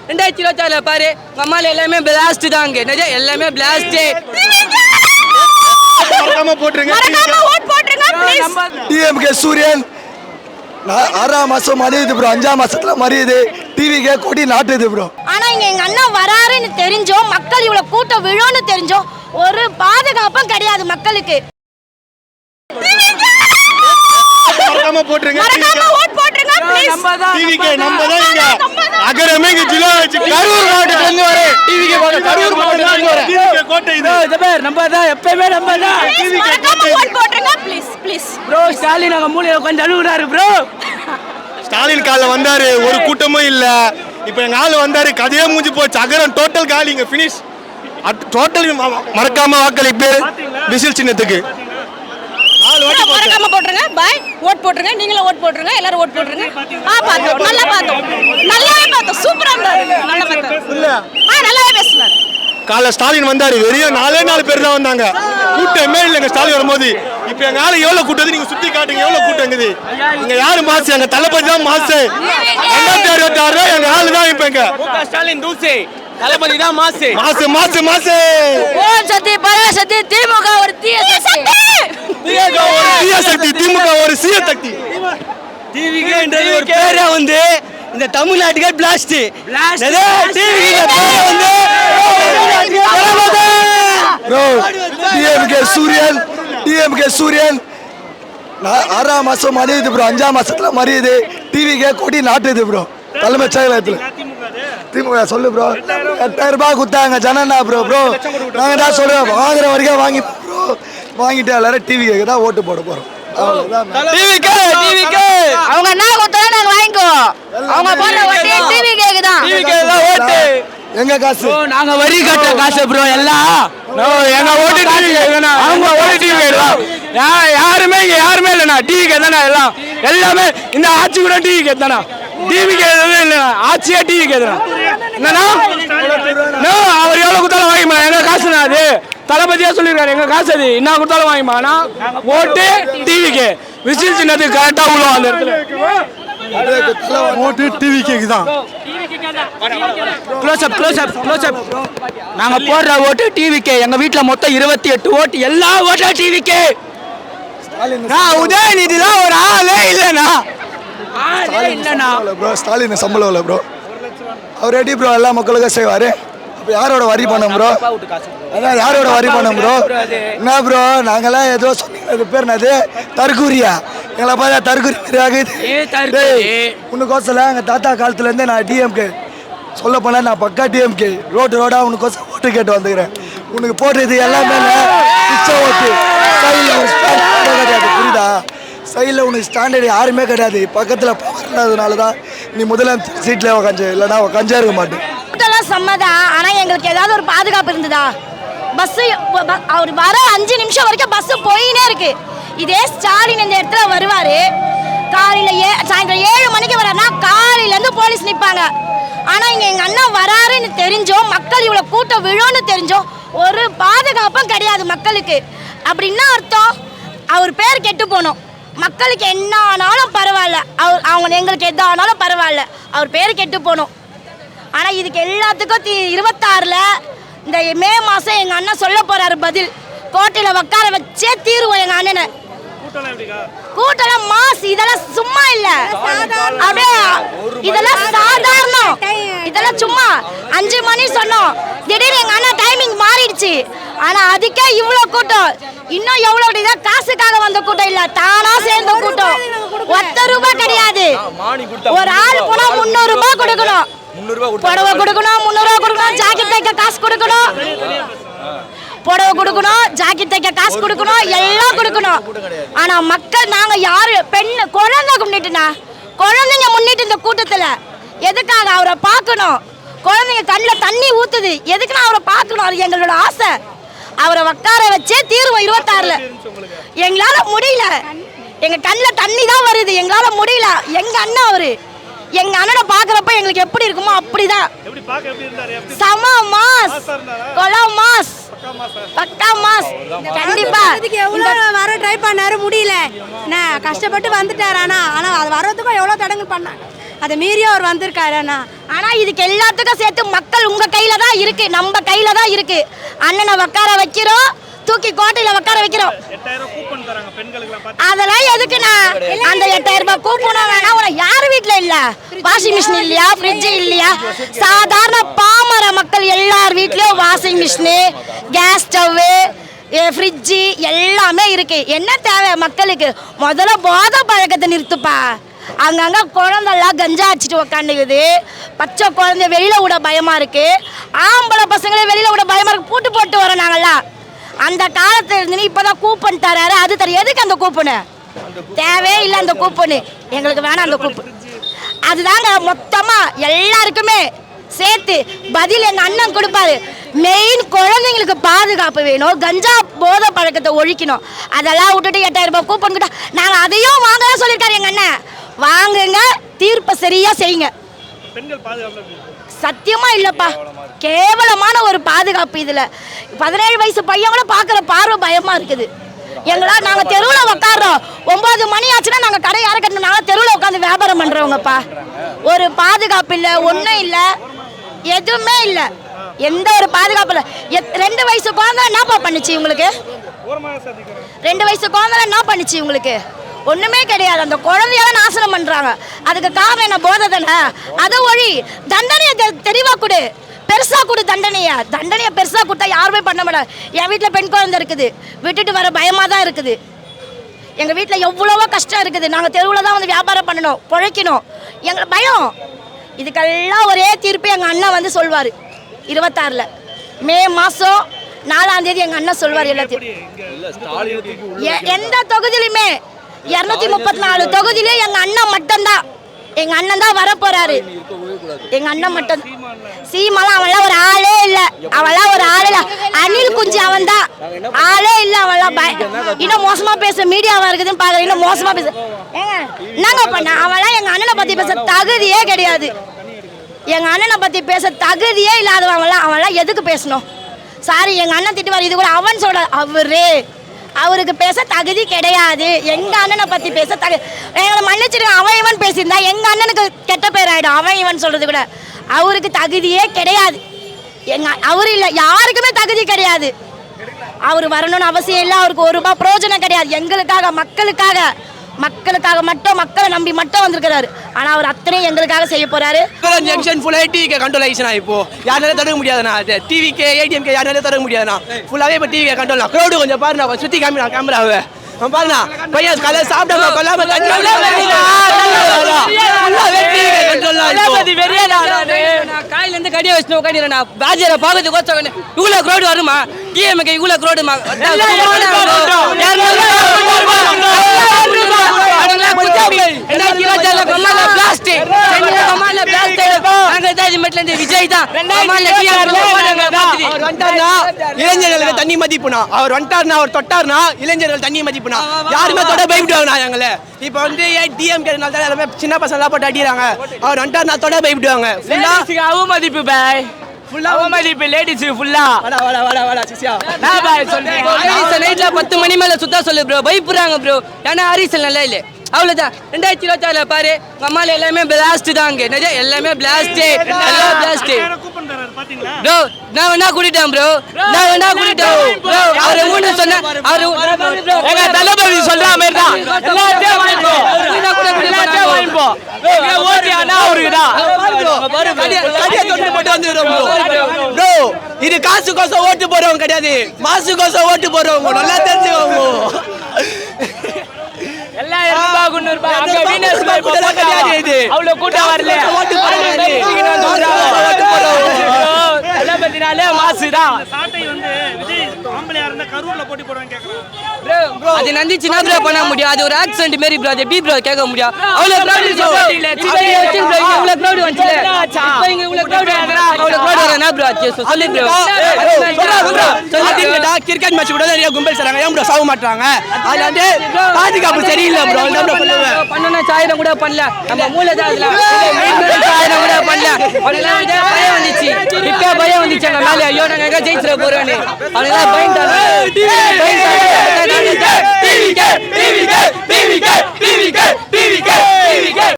2026 பாரு நம்மால எல்லாமே பிளாஸ்ட் தான் அங்க என்னது எல்லாமே பிளாஸ்ட். மறக்காம போட்டுருங்க, மறக்காம ஓட் போட்டுருங்க ப்ளீஸ். டிஎம்கே சூரியன் 6ஆம் மாசம் மறியுது ப்ரோ, 5ஆம் மாசத்துல மறியுது. டிவிக்கே கொடி நாட்டுது ப்ரோ. ஆனா இங்க எங்க அண்ணா வராருன்னு தெரிஞ்சோ, மக்கள் இவ்வளவு கூட்டம் விழும்னு தெரிஞ்சோ ஒரு பாதுகாப்பும் கிடையாது மக்களுக்கு. மறக்காம போட்டுருங்க, மறக்காம ஓட் போட்டுருங்க ப்ளீஸ். டிவிக்கே நம்ம தான் இங்க அகரமே இங்க ஜில்லா வச்சு கரூர் மாவட்டத்துல இருந்து வர டிவிக்கே போற கரூர் மாவட்டத்துல இருந்து வர டிவிக்கே கோட்டை இது பேர் நம்ம தான் எப்பவுமே நம்ம தான். மறக்காம ஓட் போட்டுருங்க ப்ளீஸ் ப்ளீஸ். ப்ரோ ஸ்டாலின் அங்க மூலையில கொஞ்சம் அழுகுறாரு ப்ரோ. ஸ்டாலின் காலைல வந்தாரு, ஒரு கூட்டமும் இல்ல. இப்போ எங்க ஆளு வந்தாரு, கதையே மூஞ்சி போச்சு. அகரம் டோட்டல் காலி, இங்க ஃபினிஷ். டோட்டல் மறக்காம வாக்களிப்பு விசில் சின்னத்துக்கு. மறக்காம போட்டுருங்க. பை. ஓட் போட்டுருங்க, நீங்களும் ஓட் போட்டுருங்க, எல்லாரும் ஓட் போட்டுருங்க. பார்த்தோம், நல்லா பார்த்தோம், நல்லாவே பார்த்தோம், சூப்பரா இருந்தாரு, நல்லா பார்த்தோம். நல்லாவே பேசுனாரு. காலைல ஸ்டாலின் வந்தாரு, வெறும் 4 பேர் தான் வந்தாங்க, கூட்டமே இல்லைங்க ஸ்டாலின் வரும்போது. இப்போ எங்க ஆளு எவ்வளவு கூட்டம், நீங்க சுத்தி காட்டுங்க எவ்வளவு கூட்டம் இருக்குது. இங்க யாரு மாசு, எங்க தளபதி தான் மாசு. 2026 எங்க ஆளு தான். இப்ப எங்க ஸ்டாலின் தூசி, தளபதி தான் மாசு மாசு மாசு மாசு. ஓம் சக்தி பராசக்தி, திமுக ஒரு தீய சக்தி, தீய சக்தி, திமுக ஒரு சீய சக்தி. டிவிகேன்றது ஒரு பேரே வந்து இந்த தமிழ்நாட்டுக்கே பிளாஸ்ட். ப்ரோ டிஎம்கே சூரியன் 6ஆம் மாசம் மறியுது ப்ரோ, 5ஆம் மாசத்துல மறியுது. டிவிக்கே கொடி நாட்டுது ப்ரோ தலைமைச் செயலகத்துல. திமுக சொல்லு ப்ரோ, 8000 ரூபாய் கொடுத்தாங்க ஜனனா ப்ரோ. நாங்க தான் சொல்லுவோம், வாங்குற வரைக்கும் வாங்கி ப்ரோ, வாங்கிட்டு எல்லாரும் டிவிக்கு தான் ஓட்டு போட போறோம். டிவிகே அவங்க என்ன கொடுத்தாலும் நாங்க வாங்கிக்குவோம். அவங்க போடுற ஓட்டு டிவிகேக்கு தான். டிவிகே தான் ஓட்டு. எங்க காசு நாங்க வரி கட்ட காசு ப்ரோ எல்லாம். எங்க ஓட்டு டிவிகே தானா, அவங்க ஓட்டு டிவிகே தான். யாருமே இல்லைண்ணா, டிவிகே தானே எல்லாம். எல்லாமே இந்த ஆட்சி கூட டிவிகே தானா, டிவிகே எதுவும் இல்லைண்ணா, ஆட்சியே டிவிகே தானா. என்னன்னா அவர் எவ்வளவு கொடுத்தாலும் வாங்கிக்கலாம், எங்க காசுண்ணா அது. தளபதியா சொல்லிருக்காரு, எங்க காசு அது, என்ன கொடுத்தாலும் வாங்கிப்பானா. ஓட்டு டிவிகே, விசில் சின்னத்துக்கு கரெக்டா விழுவோம் அந்த இடத்துல. ஓட்டு டிவிகே தான். Close up. நாங்க போடுற ஓட்டு டிவிகே. எங்க வீட்டுல மொத்தம் 28 ஓட்டு, எல்லா ஓட்டும் டிவிகே. உதயநிதி தான் ஒரு ஆளே இல்லைண்ணா. ப்ரோ ஸ்டாலின் சம்பளம் இல்லை ப்ரோ. அவர் ரெடி ப்ரோ, எல்லா மக்களுக்கும் செய்வாரு. அப்போ யாரோட வரி பண்ணோம் ப்ரோ, அதான் யாரோட வரி பண்ணோம் ப்ரோ. என்ன ப்ரோ நாங்கெல்லாம் ஏதோ சொன்னீங்க, அது பேர் என்னது, தற்கூரியா? எங்களை பார்த்தா தற்கூரி உனக்கோசல எங்கள் தாத்தா காலத்துலேருந்தே நான் டிஎம்கே சொல்ல போனால் நான் பக்கா டிஎம்கே. ரோடாக உனக்கோசம் ஓட்டு கேட்டு வந்துக்கிறேன். உனக்கு போட்டது எல்லாமே பிச்சை ஓட்டு. சைடில் ஒரு ஸ்டாண்டர்ட் கிடையாது, புரியுதா? சைடில் உனக்கு ஸ்டாண்டர்டு யாருமே கிடையாது. பக்கத்தில் பவர் இல்லாததுனால தான் நீ முதலமைச்சர் சீட்டில் உக்காஞ்சு, இல்லைனா உக்காஞ்சே இருக்க மாட்டேன். கூட்டம்லாம் செம்மதான். ஆனால் எங்களுக்கு ஏதாவது ஒரு பாதுகாப்பு இருந்ததா? பஸ்ஸு அவர் வர 5 நிமிஷம் வரைக்கும் பஸ்ஸு போயினே இருக்கு. இதே ஸ்டாலின் இந்த இடத்துல வருவார், காலையில் சாயந்தரம் 7 மணிக்கு வர்றாருன்னா காலையிலேருந்து போலீஸ் நிற்பாங்க. ஆனால் இங்கே எங்கள் அண்ணா வராருன்னு தெரிஞ்சோ, மக்கள் இவ்வளோ கூட்டம் விழும்னு தெரிஞ்சோ ஒரு பாதுகாப்பும் கிடையாது மக்களுக்கு. அப்படின்னா அர்த்தம் அவர் பேர் கெட்டு போகணும். மக்களுக்கு என்ன ஆனாலும் பரவாயில்ல, அவங்க எங்களுக்கு எது ஆனாலும் பரவாயில்ல, அவர் பேர் கெட்டு போகணும். ஆனால் இதுக்கு எல்லாத்துக்கும் 26 இந்த மே மாதம் எங்கள் அண்ணன் சொல்ல போகிறாரு பதில். கோட்டையில் உட்கார வச்சே தீருவோம் எங்கள் அண்ணனை. கூட்டலாம் மாஸ், இதெல்லாம் சும்மா இல்லை, அப்படியே இதெல்லாம் சாதாரணம். இதெல்லாம் சும்மா 5 மணி சொன்னோம், திடீர்னு எங்கள் அண்ணன் டைமிங் மாறிடுச்சு. ஆனால் அதுக்கே இவ்வளோ கூட்டம். இன்னும் எவ்வளோ இதான் காசுக்காக வந்த கூட்டம் இல்லை, தானா சேர்ந்த கூட்டம். 10 ரூபாய் கிடையாது. ஒரு ஆள் போனால் 300 ரூபாய் கொடுக்கணும், புடவை கொடுக்கணும், 300 ரூபாய் கொடுக்கணும், ஜாக்கெட் தைக்க காசு கொடுக்கணும், புடவை கொடுக்கணும், ஜாக்கெட் தைக்க காசு கொடுக்கணும், எல்லாம் கொடுக்கணும். ஆனா மக்கள் நாங்க யாரு பெண்ணு குழந்தை முன்னிட்டுனா, குழந்தைங்க முன்னிட்டு இந்த கூட்டத்துல எதுக்காக அவரை பார்க்கணும்? குழந்தைங்க கண்ணில் தண்ணி ஊத்துது, எதுக்குன்னா அவரை பார்க்கணும். அது எங்களோட ஆசை. அவரை உட்கார வச்சே தீர்வோம் 26ல. எங்களால முடியல, எங்க கண்ணில் தண்ணி தான் வருது, எங்களால முடியல. எங்க அண்ணன் அவரு, எங்க அண்ணனை பாக்குறப்ப எங்களுக்கு எப்படி இருக்குமோ அப்படிதான். சம மாஸ், கொலா மாஸ், பக்கா மாஸ். கண்டிப்பா வர ட்ரை பண்ணாரு, முடியல, கஷ்டப்பட்டு வந்துட்டாரு. ஆனா அது வர்றதுக்கும் எவ்வளவு தடங்கள் பண்ணாங்க. அதை மீறி அவர் வந்திருக்காருண்ணா. ஆனால் இதுக்கு எல்லாத்துக்கும் சேர்த்து மக்கள் உங்கள் கையில் தான் இருக்குது, நம்ம கையில் தான் இருக்குது. அண்ணனை உட்கார வைக்கிறோம், தூக்கி கோட்டையில் உட்கார வைக்கிறோம். அதெல்லாம் எதுக்குண்ணா? அந்த 8000 ரூபாய் கூப்பனும் வேணா. உனக்கு யார் வீட்டில் இல்லை? வாஷிங் மிஷின் இல்லையா? ஃப்ரிட்ஜு இல்லையா? சாதாரண பாமர மக்கள் எல்லார் வீட்லேயும் washing machine, gas stove, fridge எல்லாமே இருக்கு. என்ன தேவை மக்களுக்கு? முதல்ல போதை பழக்கத்தை நிறுத்துப்பா. அங்கங்கே குழந்தெல்லாம் கஞ்சா அடிச்சுட்டு உக்காந்துக்குது. பச்சை குழந்தைய வெளியில் விட பயமாக இருக்குது. ஆம்பளை பசங்களே வெளியில் விட பயமாக இருக்குது. பூட்டு போட்டு வரோம் நாங்கள்லாம். அந்த காலத்தில் இருந்து இப்போ தான் கூப்பன் தராரு. அது தர எதுக்கு அந்த கூப்பனு? தேவையே இல்லை அந்த கூப்பனு. எங்களுக்கு வேணாம் அந்த கூப்பன். அதுதாங்க மொத்தமாக எல்லாருக்குமே சேர்த்து பதில் எங்கள் அண்ணன் கொடுப்பாரு. மெயின் குழந்தைங்களுக்கு பாதுகாப்பு வேணும், கஞ்சா போதை பழக்கத்தை ஒழிக்கணும். அதெல்லாம் விட்டுட்டு 8000 ரூபாய் கூப்பன் கிட்ட நாங்கள் அதையும் வாங்கதான் சொல்லியிருக்காரு எங்கள் அண்ணன். வாங்குங்க, தீர்ப்பை சரியா செய்யுங்க. சத்தியமா இல்லப்பா, கேவலமான ஒரு பாதுகாப்பு. இதுல 17 வயசு பையன் கூட பாக்குற பார்வை பயமா இருக்குது. நாங்க தெருவில் உட்காடுறோம். 9 மணி ஆச்சுன்னா நாங்க கடை யாரை கட்டணும்? நாங்க தெருவில் உட்காந்து வியாபாரம் பண்றவங்கப்பா. ஒரு பாதுகாப்பு இல்லை, ஒன்றும் இல்லை, எதுவுமே இல்லை, எந்த ஒரு பாதுகாப்பு இல்லை. 2 வயசு குழந்தை என்னப்பா பண்ணுச்சு உங்களுக்கு? 2 வயசு குழந்தை என்ன பண்ணுச்சு உங்களுக்கு? ஒண்ணுமே கிடையாது. அந்த குழந்தையால நாசனம் பண்றாங்க. அதுக்கு காரணம் என்ன? போதை தானே. அதை ஒழி. தண்டனையை தெளிவா கொடு, பெருசா கொடு. தண்டனையை பெருசா கொடுத்தா யாருமே பண்ண மாட்டாங்க. என் வீட்டில் பெண் குழந்தை இருக்குது, விட்டுட்டு வர பயமா தான் இருக்குது. எங்க வீட்டில் எவ்வளவோ கஷ்டம் இருக்குது. நாங்கள் தெருவில் தான் வந்து வியாபாரம் பண்ணணும், பிழைக்கணும். எங்களுக்கு பயம். இதுக்கெல்லாம் ஒரே தீர்ப்பு எங்க அண்ணன் வந்து சொல்வாரு. 26 மே மாசம் 4ஆம் தேதி எங்க அண்ணன் சொல்வார் எல்லாத்தையும். எந்த தொகுதியிலுமே 234 தொகுதியிலே எங்க அண்ணன் மட்டும்தான். எங்க அண்ணன் தான் வர போறாரு. எங்க அண்ணன் மட்டும். சீமாலாம் அவன்லாம் ஒரு ஆளே இல்ல. அவன்லாம் ஒரு ஆளே இல்ல. அனில் குஞ்சு அவன் தான் ஆளே இல்ல. அவன்லாம் இன்னும் மோசமா பேச மீடியாவா இருக்குதுன்னு பாக்குறேன். இன்னும் மோசமா பேச என்னங்க பண்ண? அவன்லாம் எங்க அண்ணனை பத்தி பேச தகுதியே கிடையாது. எங்க அண்ணனை பத்தி பேச தகுதியே இல்லாதவங்களாம். அவன்லாம் எதுக்கு பேசணும்? சாரி, எங்க அண்ணன் திட்டுவார். இது கூட அவன் சொல்ற அவருக்கு பேச தகுதி கிடையாது. எங்க அண்ணனை பத்தி பேச எங்களை மன்னிச்சிருக்க. அவன் இவன் பேசியிருந்தா எங்க அண்ணனுக்கு கெட்ட பேர் ஆயிடும். அவன் இவன் சொல்றது கூட அவருக்கு தகுதியே கிடையாது. அவரு இல்லை, யாருக்குமே தகுதி கிடையாது. அவர் வரணும்னு அவசியம் இல்லை. அவருக்கு 1 ரூபாய் பிரயோஜனம் கிடையாது. எங்களுக்காக, மக்களுக்காக மட்டும், மக்களை நம்பி மட்டும் வந்திருக்கிறாரு. ஆனா அவர் அத்தனை எங்களுக்காக செய்ய போறாரு. ஜங்ஷன் ஃபுல்லா டிவிகே கண்ட்ரோல் ஆயிடுச்சுனா. இப்போ யாரால தடுக்க முடியாதுண்ணா. டிவிகே ஏடிஎம்கே யாரால தடுக்க முடியாதுண்ணா. ஃபுல்லாவே இப்போ டிவிகே கண்ட்ரோல். க்ரௌடு கொஞ்சம் பாருண்ணா, சுத்தி காமினா கேமராவை பாருண்ணா. பையன் காலை சாப்பிடாம கொல்லாம காயில இருந்து கடியை வச்சு உட்காந்துறேன். பாஜரை பார்க்கறதுக்கு இவ்வளோ க்ரௌடு வருமா? டிஎம்கே இவ்வளோ க்ரௌடுமா? இளைஞர்களுக்கு தண்ணி மதிப்புனா அவர் வந்துட்டார்னா, அவர் தொட்டார்னா இளைஞர்கள் தண்ணி மதிப்புனா யாருமே தொட பயப்படுவாங்க. எங்களை இப்ப வந்து டிஎம்கே எல்லாமே சின்ன பசங்க எல்லாம் போட்டு அடிக்கிறாங்க. அவர் வந்துட்டார்னா தொட பயப்படுவாங்க. அவமதிப்பு பாய், ஃபுல்லா அவமதிப்பு. லேடிஸ் ஃபுல்லா நான் பாய் சொல்றேன். நைட்ல 10 மணி மேல சுத்தா சொல்லு ப்ரோ. பயப்படுறாங்க ப்ரோ. ஏன்னா அரீசல் நல்லா இல்லை. அவ்வளோதான். 2026 பாரு, நம்மால எல்லாமே பிளாஸ்ட் தான். அங்கே நிறைய எல்லாமே பிளாஸ்ட், எல்லாம் பிளாஸ்ட். ப்ரோ நான் வேணா கூட்டிட்டேன் ப்ரோ, நான் வேணா கூட்டிட்டேன் ப்ரோ. அவரை மூணு சொன்னேன். அவரு எங்க தளபதி சொல்ற மாதிரி தான் எல்லாத்தையும் வாங்கிப்போம். எல்லாத்தையும் வாங்கிப்போம். ஓட்டி ஆனா அவருக்கு தான் போட்டு வந்துடுறோம் ப்ரோ. இது காசு கோசம் ஓட்டு போறவங்க கிடையாது, மாசு கோசம் ஓட்டு போறவங்க. நல்லா தெரிஞ்சுக்கோங்க. அவ்வளவு கூட்டம் வரல. அது நந்திச்சுனா ப்ரோ பண்ண முடியும். அது ஒரு ஆக்சிடென்ட் மாரி ப்ரோ. அது எப்படி ப்ரோ கேட்க முடியும்? அவ்வளவு கிரவுட் வந்துச்சு. இவ்வளவு கிரவுட் வரனா ப்ரோ சொல்லி ப்ரோ. கிரிக்கெட் மேட்ச் கூட நிறைய கும்பல் செய்றாங்க. ஏன் ப்ரோ சாக மாட்டாங்க? அதுல வந்து பாதுகாப்பு சரியில்லை ப்ரோ. பண்ணா சாயிரம் கூட பண்ணல. நம்ம மூளை தான் அதுல சாயிரம் கூட பண்ணல. பயம் வந்துச்சு. இப்ப பயம் வந்துச்சு எங்க மேல. ஐயோ நாங்க எங்க ஜெயிச்சிட போறோன்னு அவனுக்கு பயந்துட்டாங்க.